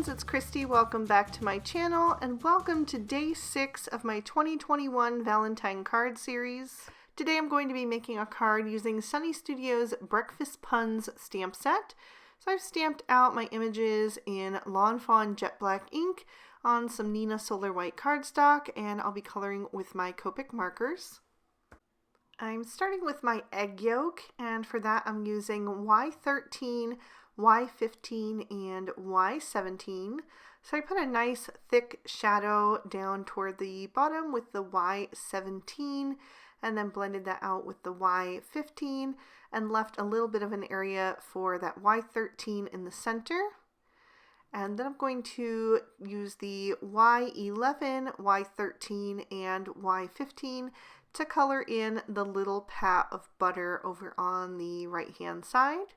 friends, it's Christy. Welcome back to my channel and welcome to day 6 of my 2021 Valentine card series. Today I'm going to be making a card using Sunny Studios Breakfast Puns stamp set. So I've stamped out my images in Lawn Fawn jet black ink on some Nina Solar White cardstock, and I'll be coloring with my Copic markers. I'm starting with my egg yolk, and for that I'm using Y13, Y15, and Y17. So I put a nice thick shadow down toward the bottom with the Y17 and then blended that out with the Y15 and left a little bit of an area for that Y13 in the center. And then I'm going to use the Y11, Y13, and Y15 to color in the little pat of butter over on the right hand side.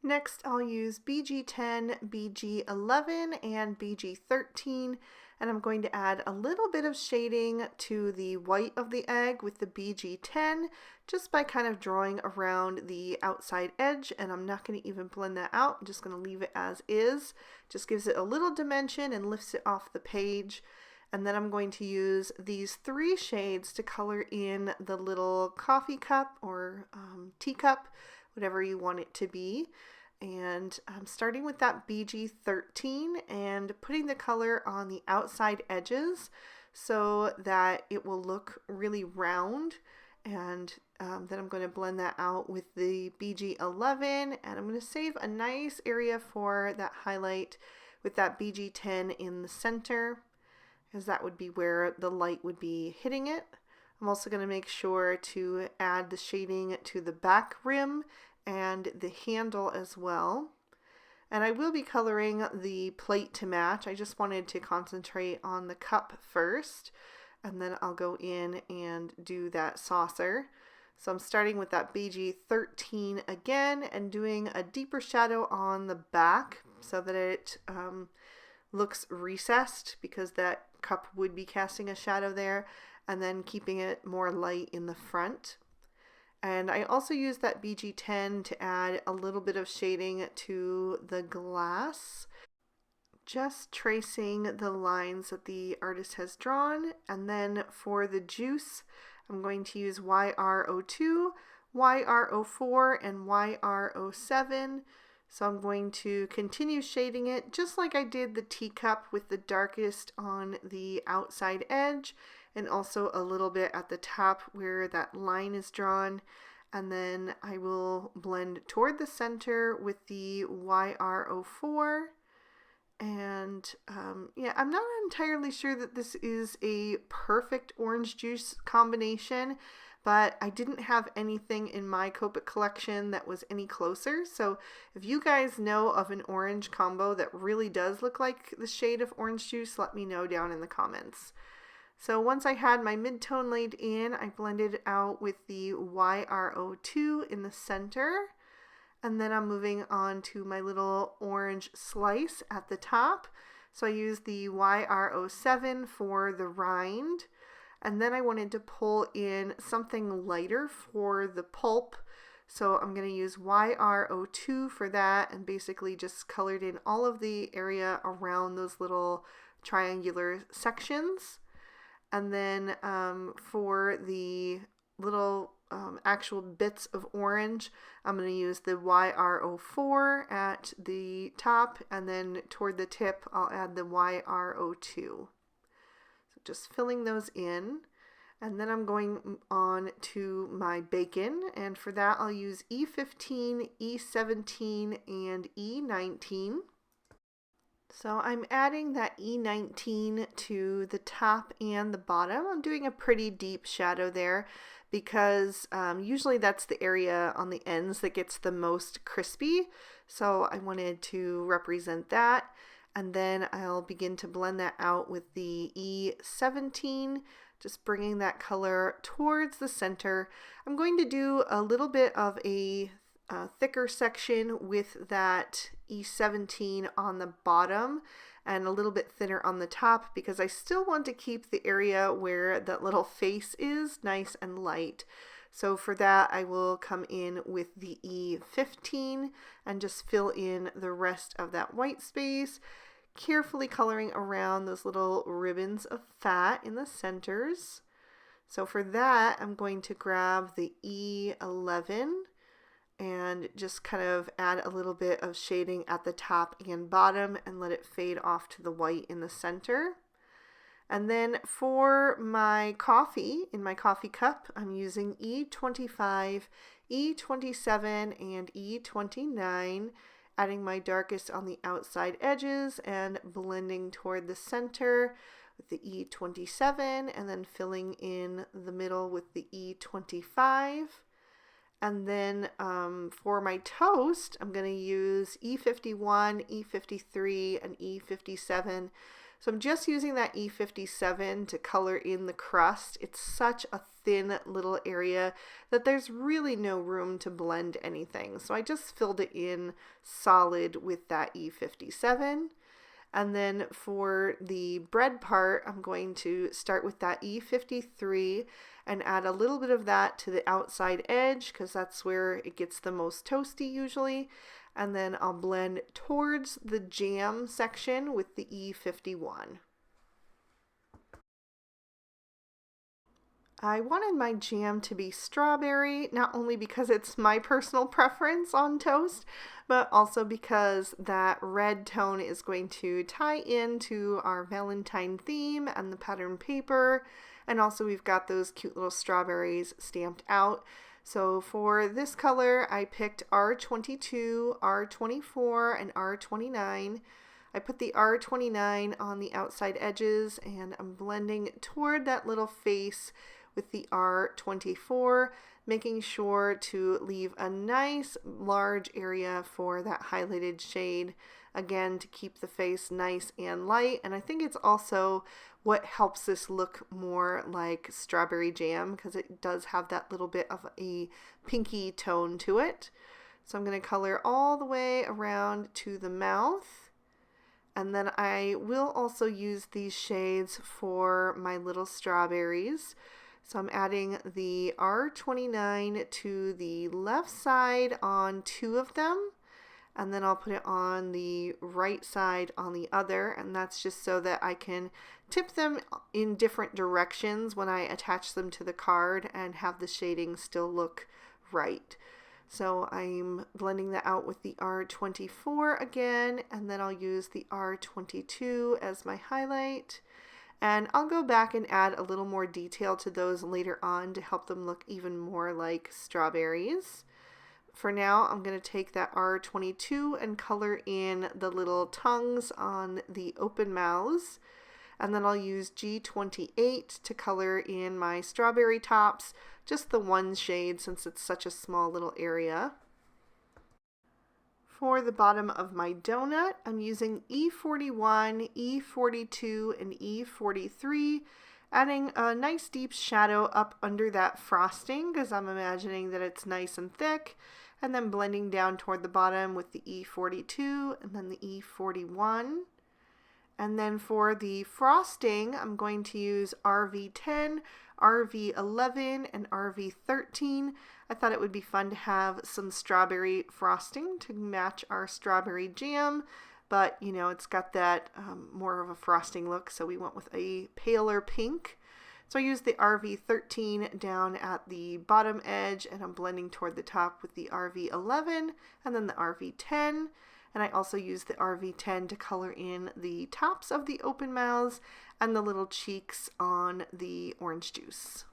Next, I'll use BG10, BG11, and BG13, and I'm going to add a little bit of shading to the white of the egg with the BG10, just by kind of drawing around the outside edge, and I'm not going to even blend that out. I'm just going to leave it as is. Just gives it a little dimension and lifts it off the page. And then I'm going to use these 3 shades to color in the little coffee cup or teacup, whatever you want it to be. And I'm starting with that BG13 and putting the color on the outside edges so that it will look really round. And then I'm going to blend that out with the BG11, and I'm going to save a nice area for that highlight with that BG10 in the center, because that would be where the light would be hitting it. I'm also going to make sure to add the shading to the back rim and the handle as well. And I will be coloring the plate to match. I just wanted to concentrate on the cup first, and then I'll go in and do that saucer. So I'm starting with that BG13 again and doing a deeper shadow on the back so that it looks recessed, because that cup would be casting a shadow there, and then keeping it more light in the front. And I also use that BG10 to add a little bit of shading to the glass, just tracing the lines that the artist has drawn. And then for the juice, I'm going to use YR02, YR04, and YR07. So I'm going to continue shading it just like I did the teacup, with the darkest on the outside edge and also a little bit at the top where that line is drawn. And then I will blend toward the center with the YR04. And yeah, I'm not entirely sure that this is a perfect orange juice combination, but I didn't have anything in my Copic collection that was any closer. So if you guys know of an orange combo that really does look like the shade of orange juice, let me know down in the comments. So once I had my mid-tone laid in, I blended out with the YR02 in the center. And then I'm moving on to my little orange slice at the top. So I used the YR07 for the rind. And then I wanted to pull in something lighter for the pulp. So I'm going to use YR02 for that, and basically just colored in all of the area around those little triangular sections. And then for the little actual bits of orange, I'm going to use the YR04 at the top, and then toward the tip I'll add the YR02. So just filling those in. And then I'm going on to my bacon, and for that I'll use E15, E17, and E19. So I'm adding that E19 to the top and the bottom. I'm doing a pretty deep shadow there because usually that's the area on the ends that gets the most crispy. So I wanted to represent that. And then I'll begin to blend that out with the E17, just bringing that color towards the center. I'm going to do a little bit of a thicker section with that E17 on the bottom and a little bit thinner on the top, because I still want to keep the area where that little face is nice and light. So for that, I will come in with the E15 and just fill in the rest of that white space, carefully coloring around those little ribbons of fat in the centers. So for that, I'm going to grab the E11 and just kind of add a little bit of shading at the top and bottom and let it fade off to the white in the center. And then for my coffee, in my coffee cup, I'm using E25, E27, and E29, adding my darkest on the outside edges and blending toward the center with the E27, and then filling in the middle with the E25. And then for my toast, I'm going to use E51, E53, and E57. So I'm just using that E57 to color in the crust. It's such a thin little area that there's really no room to blend anything. So I just filled it in solid with that E57. And then for the bread part, I'm going to start with that E53 and add a little bit of that to the outside edge because that's where it gets the most toasty usually. And then I'll blend towards the jam section with the E51. I wanted my jam to be strawberry, not only because it's my personal preference on toast, but also because that red tone is going to tie into our Valentine theme and the pattern paper. And also we've got those cute little strawberries stamped out. So for this color, I picked R22, R24, and R29. I put the R29 on the outside edges and I'm blending toward that little face with the R24, making sure to leave a nice large area for that highlighted shade, again to keep the face nice and light. And I think it's also what helps this look more like strawberry jam because it does have that little bit of a pinky tone to it. So I'm going to color all the way around to the mouth. And then I will also use these shades for my little strawberries. So I'm adding the R29 to the left side on 2 of them, and then I'll put it on the right side on the other, and that's just so that I can tip them in different directions when I attach them to the card and have the shading still look right. So I'm blending that out with the R24 again, and then I'll use the R22 as my highlight. And I'll go back and add a little more detail to those later on to help them look even more like strawberries. For now, I'm going to take that R22 and color in the little tongues on the open mouths. And then I'll use G28 to color in my strawberry tops, just the one shade since it's such a small little area. For the bottom of my donut, I'm using E41, E42, and E43, adding a nice deep shadow up under that frosting because I'm imagining that it's nice and thick, and then blending down toward the bottom with the E42 and then the E41. And then for the frosting, I'm going to use RV10, RV11, and RV13. I thought it would be fun to have some strawberry frosting to match our strawberry jam, but you know, it's got that more of a frosting look, so we went with a paler pink. So I used the RV13 down at the bottom edge, and I'm blending toward the top with the RV11 and then the RV10. And I also used the RV10 to color in the tops of the open mouths and the little cheeks on the orange juice.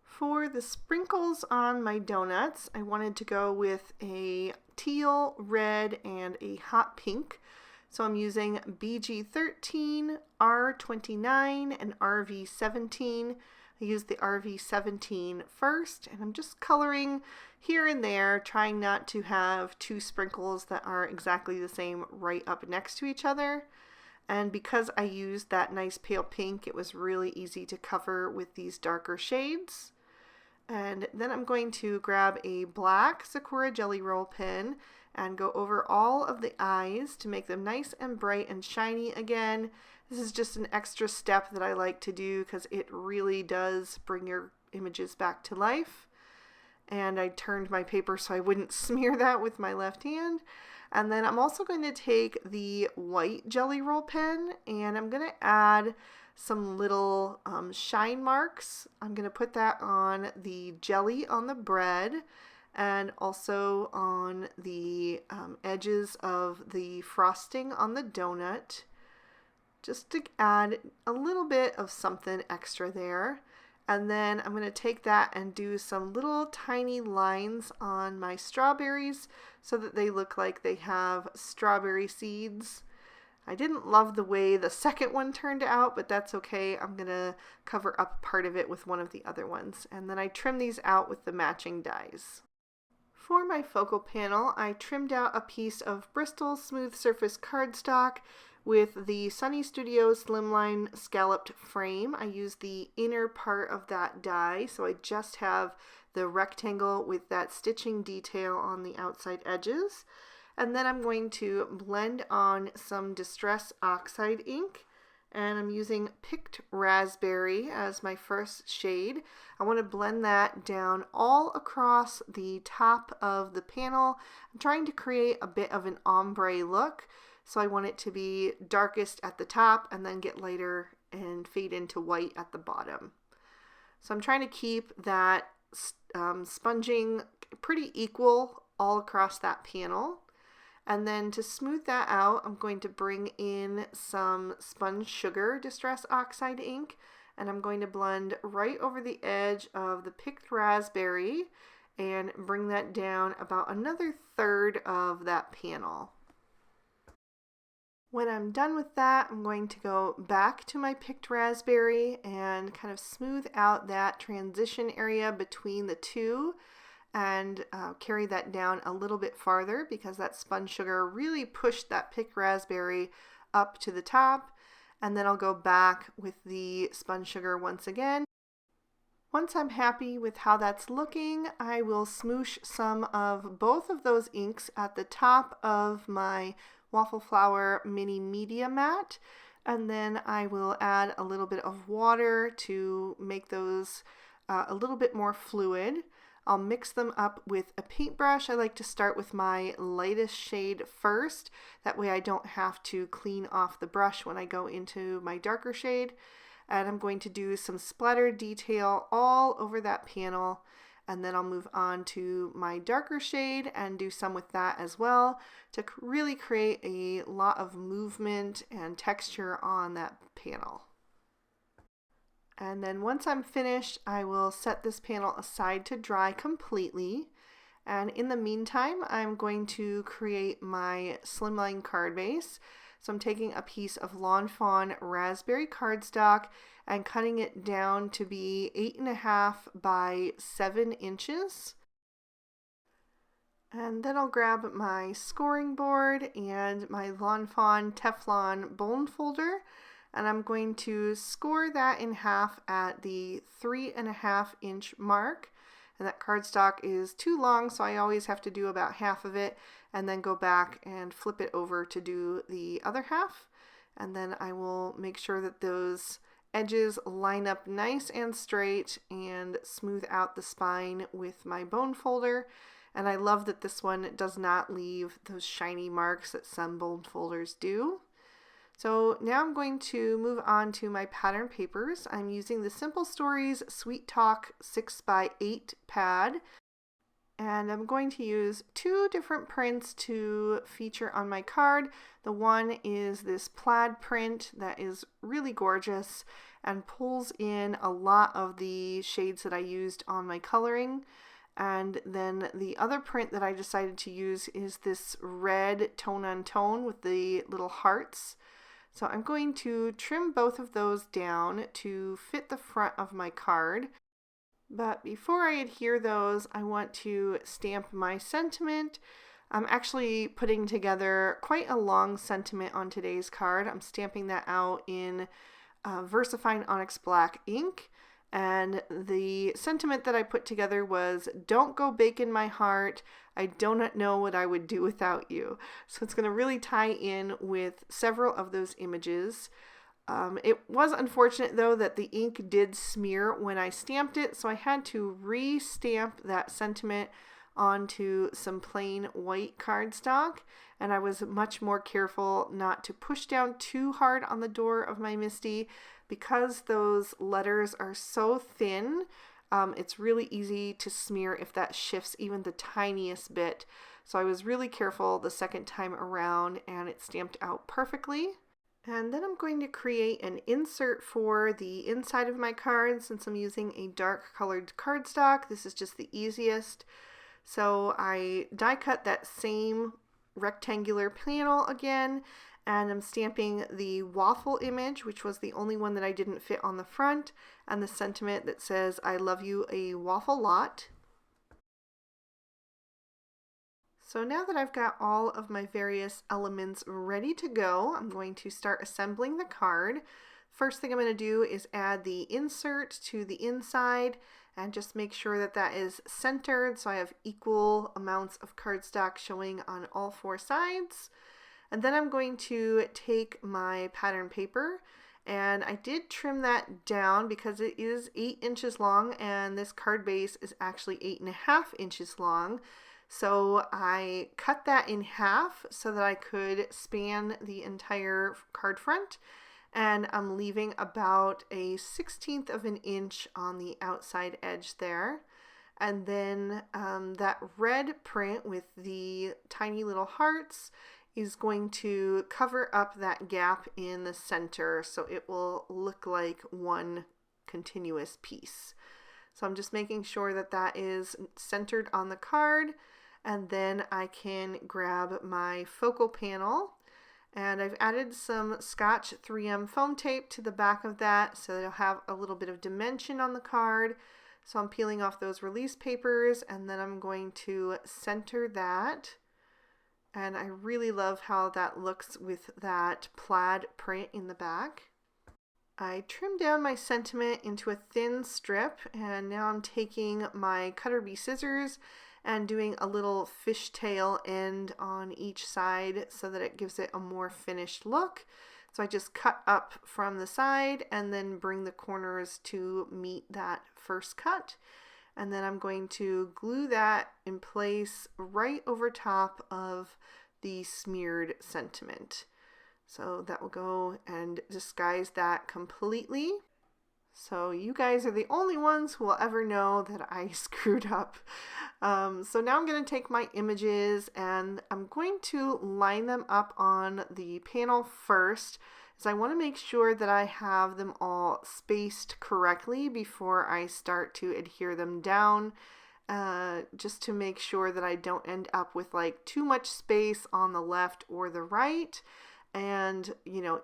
For the sprinkles on my donuts, I wanted to go with a teal, red, and a hot pink. So I'm using BG13, R29, and RV17. I used the RV17 first, and I'm just coloring here and there, trying not to have 2 sprinkles that are exactly the same right up next to each other. And because I used that nice pale pink, it was really easy to cover with these darker shades. And then I'm going to grab a black Sakura Jelly Roll pen and go over all of the eyes to make them nice and bright and shiny again. This is just an extra step that I like to do because it really does bring your images back to life. And I turned my paper so I wouldn't smear that with my left hand. And then I'm also going to take the white jelly roll pen and I'm going to add some little shine marks. I'm going to put that on the jelly on the bread and also on the edges of the frosting on the donut, just to add a little bit of something extra there. And then I'm going to take that and do some little tiny lines on my strawberries so that they look like they have strawberry seeds. I didn't love the way the second one turned out, but that's okay. I'm going to cover up part of it with one of the other ones. And then I trim these out with the matching dies. For my focal panel, I trimmed out a piece of Bristol smooth surface cardstock with the Sunny Studio Slimline scalloped frame. I used the inner part of that die, so I just have the rectangle with that stitching detail on the outside edges. And then I'm going to blend on some Distress Oxide ink, and I'm using Picked Raspberry as my first shade. I want to blend that down all across the top of the panel. I'm trying to create a bit of an ombre look. So I want it to be darkest at the top and then get lighter and fade into white at the bottom. So I'm trying to keep that sponging pretty equal all across that panel. And then to smooth that out, I'm going to bring in some Sponge Sugar Distress Oxide ink, and I'm going to blend right over the edge of the Picked Raspberry and bring that down about another third of that panel. When I'm done with that, I'm going to go back to my Picked Raspberry and kind of smooth out that transition area between the two and carry that down a little bit farther because that Sponge Sugar really pushed that Picked Raspberry up to the top. And then I'll go back with the Sponge Sugar once again. Once I'm happy with how that's looking, I will smoosh some of both of those inks at the top of my Waffle Flower Mini Media Mat, and then I will add a little bit of water to make those a little bit more fluid. I'll mix them up with a paintbrush. I like to start with my lightest shade first. That way I don't have to clean off the brush when I go into my darker shade. And I'm going to do some splatter detail all over that panel. And then I'll move on to my darker shade and do some with that as well to really create a lot of movement and texture on that panel. And then once I'm finished, I will set this panel aside to dry completely. And in the meantime, I'm going to create my Slimline card base. So I'm taking a piece of Lawn Fawn raspberry cardstock and cutting it down to be 8.5 by 7 inches. And then I'll grab my scoring board and my Lawn Fawn Teflon bone folder, and I'm going to score that in half at the 3.5 inch mark. And that cardstock is too long, so I always have to do about half of it and then go back and flip it over to do the other half. And then I will make sure that those edges line up nice and straight and smooth out the spine with my bone folder. And I love that this one does not leave those shiny marks that some bone folders do. So now I'm going to move on to my pattern papers. I'm using the Simple Stories Sweet Talk 6x8 pad, and I'm going to use two different prints to feature on my card. The one is this plaid print that is really gorgeous and pulls in a lot of the shades that I used on my coloring. And then the other print that I decided to use is this red tone on tone with the little hearts. So I'm going to trim both of those down to fit the front of my card. But before I adhere those, I want to stamp my sentiment. I'm actually putting together quite a long sentiment on today's card. I'm stamping that out in VersaFine Onyx Black ink. And the sentiment that I put together was, "Don't go bacon my heart. I do not know what I would do without you." So it's going to really tie in with several of those images. It was unfortunate though that the ink did smear when I stamped it, so I had to re-stamp that sentiment onto some plain white cardstock, and I was much more careful not to push down too hard on the door of my Misty because those letters are so thin. It's really easy to smear if that shifts even the tiniest bit. So I was really careful the second time around, and it stamped out perfectly. And then I'm going to create an insert for the inside of my card since I'm using a dark colored cardstock. This is just the easiest. So I die cut that same rectangular panel again, and I'm stamping the waffle image, which was the only one that I didn't fit on the front, and the sentiment that says, "I love you a waffle lot." So now that I've got all of my various elements ready to go, I'm going to start assembling the card. First thing I'm going to do is add the insert to the inside and just make sure that that is centered so I have equal amounts of cardstock showing on all four sides. And then I'm going to take my pattern paper, and I did trim that down because it is 8 inches long and this card base is actually 8.5 inches long. So I cut that in half so that I could span the entire card front, and I'm leaving about a 1/16 of an inch on the outside edge there. And then that red print with the tiny little hearts is going to cover up that gap in the center so it will look like one continuous piece. So I'm just making sure that that is centered on the card, and then I can grab my focal panel, and I've added some Scotch 3M foam tape to the back of that so that it'll have a little bit of dimension on the card. So I'm peeling off those release papers, and then I'm going to center that. And I really love how that looks with that plaid print in the back. I trimmed down my sentiment into a thin strip, and now I'm taking my Cutter Bee scissors and doing a little fishtail end on each side so that it gives it a more finished look. So I just cut up from the side and then bring the corners to meet that first cut. And then I'm going to glue that in place right over top of the smeared sentiment. So that will go and disguise that completely. So you guys are the only ones who will ever know that I screwed up. So now I'm going to take my images and I'm going to line them up on the panel first, as I want to make sure that I have them all spaced correctly before I start to adhere them down, just to make sure that I don't end up with like too much space on the left or the right, and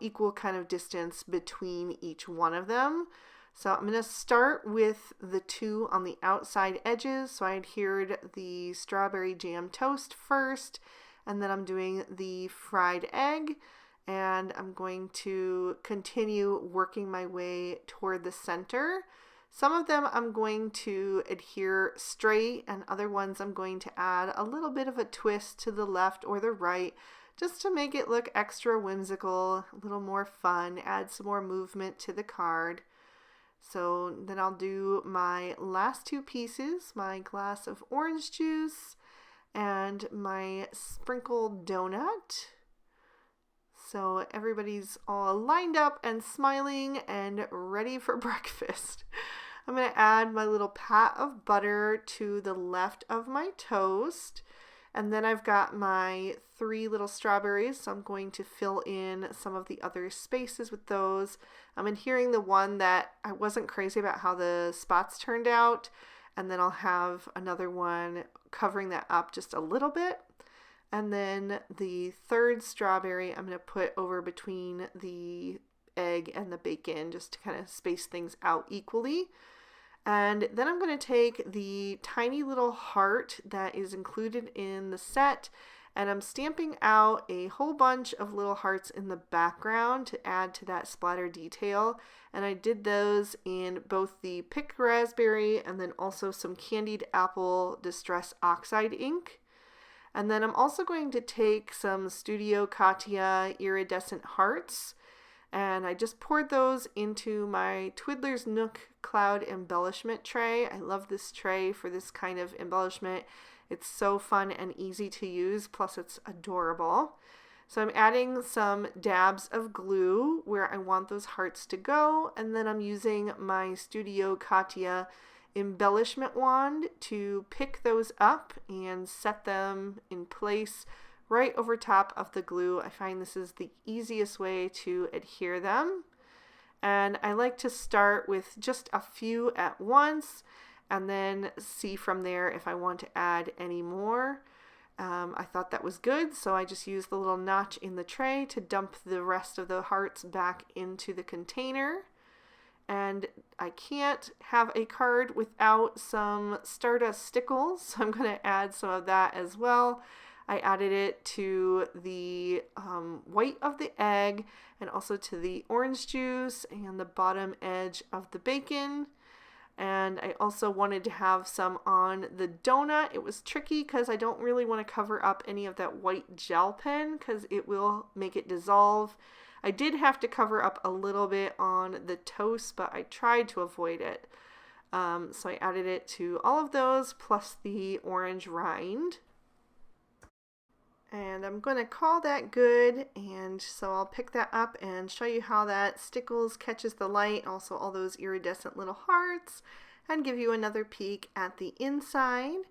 equal kind of distance between each one of them. So I'm going to start with the two on the outside edges. So I adhered the strawberry jam toast first, and then I'm doing the fried egg, and I'm going to continue working my way toward the center. Some of them I'm going to adhere straight, and other ones I'm going to add a little bit of a twist to the left or the right, just to make it look extra whimsical, a little more fun, add some more movement to the card. So then I'll do my last two pieces, my glass of orange juice and my sprinkled donut. So everybody's all lined up and smiling and ready for breakfast. I'm going to add my little pat of butter to the left of my toast. And then I've got my 3 little strawberries, so I'm going to fill in some of the other spaces with those. I'm adhering the one that I wasn't crazy about how the spots turned out, and then I'll have another one covering that up just a little bit. And then the 3rd strawberry I'm going to put over between the egg and the bacon just to kind of space things out equally. And then I'm going to take the tiny little heart that is included in the set, and I'm stamping out a whole bunch of little hearts in the background to add to that splatter detail. And I did those in both the picked raspberry and then also some candied apple distress oxide ink. And then I'm also going to take some Studio Katia iridescent hearts, And I just poured those into my Twiddler's Nook Cloud embellishment tray. I love this tray for this kind of embellishment. It's so fun and easy to use, plus it's adorable. So I'm adding some dabs of glue where I want those hearts to go, and then I'm using my Studio Katia embellishment wand to pick those up and set them in place right over top of the glue. I find this is the easiest way to adhere them. And I like to start with just a few at once and then see from there if I want to add any more. I thought that was good, so I just used the little notch in the tray to dump the rest of the hearts back into the container. And I can't have a card without some Stardust stickles, so I'm going to add some of that as well. I added it to the white of the egg and also to the orange juice and the bottom edge of the bacon. And I also wanted to have some on the donut. It was tricky because I don't really want to cover up any of that white gel pen because it will make it dissolve. I did have to cover up a little bit on the toast, but I tried to avoid it. So I added it to all of those plus the orange rind. And I'm going to call that good, and so I'll pick that up and show you how that stickles catches the light, also all those iridescent little hearts, and give you another peek at the inside.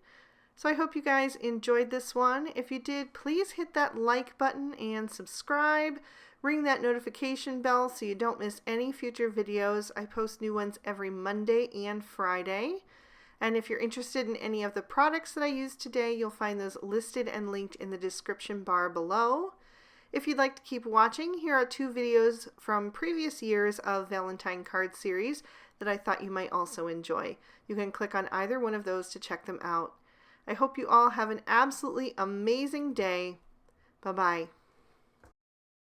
So I hope you guys enjoyed this one. If you did, please hit that like button and subscribe. Ring that notification bell so you don't miss any future videos. I post new ones every Monday and Friday. And if you're interested in any of the products that I used today, you'll find those listed and linked in the description bar below. If you'd like to keep watching, here are 2 videos from previous years of Valentine card series that I thought you might also enjoy. You can click on either one of those to check them out. I hope you all have an absolutely amazing day. Bye-bye.